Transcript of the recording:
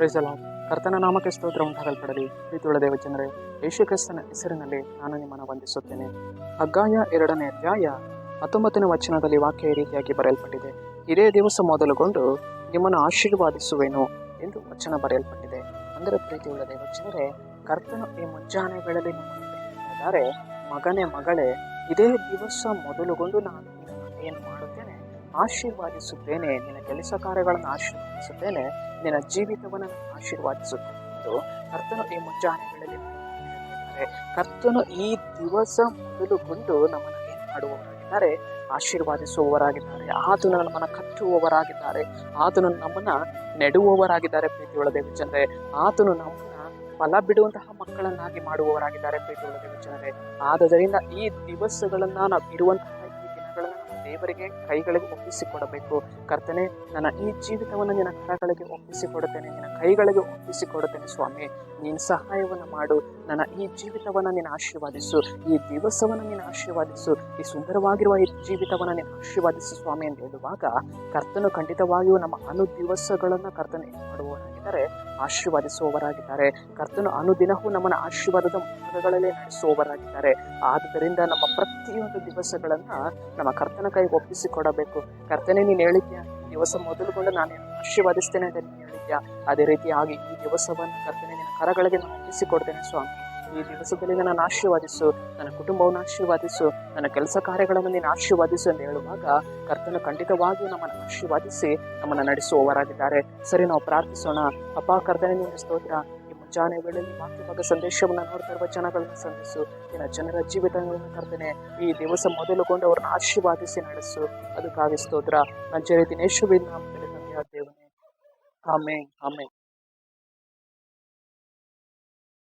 Price lord. ಕರ್ತನ ನಾಮಕ್ಕೆ ಸ್ತೋತ್ರ ಉಂಟಾಗಲ್ಪಡಲಿ. ಪ್ರೀತಿಯುಳ್ಳ ದೇವಜನರೇ, ಯೇಸು ಕ್ರಿಸ್ತನ ಹೆಸರಿನಲ್ಲಿ ನಾನು ನಿಮ್ಮನ್ನು ವಂದಿಸುತ್ತೇನೆ. ಹಗ್ಗಾಯ 2ನೇ ಅಧ್ಯಾಯ 19ನೇ ವಚನದಲ್ಲಿ ವಾಕ್ಯ ಈ ರೀತಿಯಾಗಿ ಬರೆಯಲ್ಪಟ್ಟಿದೆ. ಇದೇ ದಿವಸ ಮೊದಲುಗೊಂಡು ನಿಮ್ಮನ್ನು ಆಶೀರ್ವಾದಿಸುವೆನು ಎಂದು ವಚನ ಬರೆಯಲ್ಪಟ್ಟಿದೆ. ಅಂದರೆ ಪ್ರೀತಿಯುಳ್ಳ ದೇವಜನರೇ, ಕರ್ತನು ಈ ಮುಂಜಾನೆಗಳಲ್ಲಿ ನಿಮ್ಮನ್ನು ಕರೆಯುತ್ತಿದ್ದಾರೆ, ಮಗನೇ ಮಗಳೇ, ಇದೇ ದಿವಸ ಮೊದಲುಗೊಂಡು ನಾನು ಏನು ಮಾಡುತ್ತೇನೆ, ಆಶೀರ್ವಾದಿಸುತ್ತೇನೆ, ನಿನ್ನ ಕೆಲಸ ಕಾರ್ಯಗಳನ್ನು ಆಶೀರ್ವದಿಸುತ್ತೇನೆ, ನಿನ್ನ ಜೀವಿತವನ್ನು ಆಶೀರ್ವಾದಿಸುತ್ತೇನೆ ಎಂದು ಕರ್ತನು ಈ ಮುಂಜಾನೆಗಳಲ್ಲಿ ಹೇಳಿದ್ದಾರೆ. ಕರ್ತನು ಈ ದಿವಸ ಮೊದಲುಗೊಂಡು ನಮ್ಮನ್ನು ಏನು ಮಾಡುವವರಾಗಿದ್ದಾರೆ, ಆಶೀರ್ವಾದಿಸುವವರಾಗಿದ್ದಾರೆ. ಆತನು ನಮ್ಮನ್ನು ಕಟ್ಟುವವರಾಗಿದ್ದಾರೆ. ಆತನು ನಮ್ಮನ್ನು ನೆಡುವವರಾಗಿದ್ದಾರೆ. ಪ್ರೀತಿಯುಳ್ಳ ದೇವಜನರೇ, ಆತನು ನಮ್ಮನ್ನ ಫಲ ಬಿಡುವಂತಹ ಮಕ್ಕಳನ್ನಾಗಿ ಮಾಡುವವರಾಗಿದ್ದಾರೆ. ಪ್ರೀತಿಯುಳ್ಳ ದೇವಜನರೇ, ಆದುದರಿಂದ ಈ ದಿವಸಗಳನ್ನ ನಾವು ಇರುವಂತಹ ಈ ದಿನಗಳನ್ನು ನಮ್ಮ ದೇವರಿಗೆ ಕೈಗಳಿಗೆ ಒಪ್ಪಿಸಿಕೊಡಬೇಕು. ಕರ್ತನೆ, ನನ್ನ ಈ ಜೀವಿತವನ್ನು ನಿನ್ನ ಕರಗಳಿಗೆ ಒಪ್ಪಿಸಿಕೊಡುತ್ತೇನೆ, ನಿನ್ನ ಕೈಗಳಿಗೆ ಒಪ್ಪಿಸಿಕೊಡುತ್ತೇನೆ ಸ್ವಾಮಿ. ನೀನು ಸಹಾಯವನ್ನು ಮಾಡು. ನನ್ನ ಈ ಜೀವಿತವನ್ನು ನೀನು ಆಶೀರ್ವಾದಿಸು, ಈ ದಿವಸವನ್ನು ನೀನು ಆಶೀರ್ವಾದಿಸು, ಈ ಸುಂದರವಾಗಿರುವ ಈ ಜೀವಿತವನ್ನು ನೀನು ಆಶೀರ್ವಾದಿಸು ಸ್ವಾಮಿ ಅಂತ ಹೇಳುವಾಗ ಕರ್ತನು ಖಂಡಿತವಾಗಿಯೂ ನಮ್ಮ ದಿವಸಗಳನ್ನು ಕರ್ತನು ಏನು ಮಾಡುವವರಾಗಿದ್ದಾರೆ, ಆಶೀರ್ವಾದಿಸುವವರಾಗಿದ್ದಾರೆ. ಕರ್ತನು ಅನುದಿನವೂ ನಮ್ಮನ್ನು ಆಶೀರ್ವಾದದ ಮಾರ್ಗಗಳಲ್ಲೇ ನಡೆಸುವವರಾಗಿದ್ದಾರೆ. ಆದುದರಿಂದ ನಮ್ಮ ಪ್ರತಿಯೊಂದು ದಿವಸಗಳನ್ನ ನಮ್ಮ ಕರ್ತನ ಕೈಗೆ ಒಪ್ಪಿಸಿಕೊಡಬೇಕು. ಕರ್ತನೆ, ನೀನು ಹೇಳಿದ್ಯಾ ದಿವಸ ಮೊದಲುಗೊಂಡು ನಾನು ಆಶೀರ್ವಾದಿಸ್ತೇನೆ ಅಂತ ನೀನು ಹೇಳಿದ್ಯಾ, ಅದೇ ರೀತಿಯಾಗಿ ಈ ದಿವಸವನ್ನು ಕರ್ತನೆ ನಿನ್ನ ಕರಗಳಿಗೆ ನಾನು ಒಪ್ಪಿಸಿಕೊಡ್ತೇನೆ ಸ್ವಾಮಿ. ಈ ದಿವಸದಲ್ಲಿ ನಾನು ಆಶೀರ್ವಾದಿಸು, ನನ್ನ ಕುಟುಂಬವನ್ನು ಆಶೀರ್ವಾದಿಸು, ನನ್ನ ಕೆಲಸ ಕಾರ್ಯಗಳನ್ನು ನೀನು ಆಶೀರ್ವಾದಿಸು ಎಂದು ಹೇಳುವಾಗ ಕರ್ತನು ಖಂಡಿತವಾಗಿಯೂ ನಮ್ಮನ್ನು ಆಶೀರ್ವಾದಿಸಿ ನಮ್ಮನ್ನು ನಡೆಸುವವರಾಗಿದ್ದಾರೆ. ಸರಿ, ನಾವು ಪ್ರಾರ್ಥಿಸೋಣ. ಅಪ್ಪ ಕರ್ತನೆ, ನಿನ್ನ ಸ್ತೋತ್ರ. ಈ ಮುಂಜಾನೆ ವೇಳೆಯಲ್ಲಿ ವಾಕ್ಯವಾದ ಸಂದೇಶವನ್ನು ನೋಡ್ತಾ ಇರುವ ಜನಗಳನ್ನು ಸಂಧಿಸು. ನಿನ್ನ ಜನರ ಜೀವಿತಗಳನ್ನು ಕರ್ತನೆ ಈ ದಿವಸ ಮೊದಲುಗೊಂಡು ಅವ್ರನ್ನ ಆಶೀರ್ವಾದಿಸಿ ನಡೆಸು. ಅದಕ್ಕಾಗಿ ಸ್ತೋತ್ರ. ನಜರೇತಿನ ಯೇಸುವಿನ ನಾಮದಲ್ಲಿ ತಂದೆಯಾದ ದೇವನೇ, ಆಮೆನ್, ಆಮೆನ್.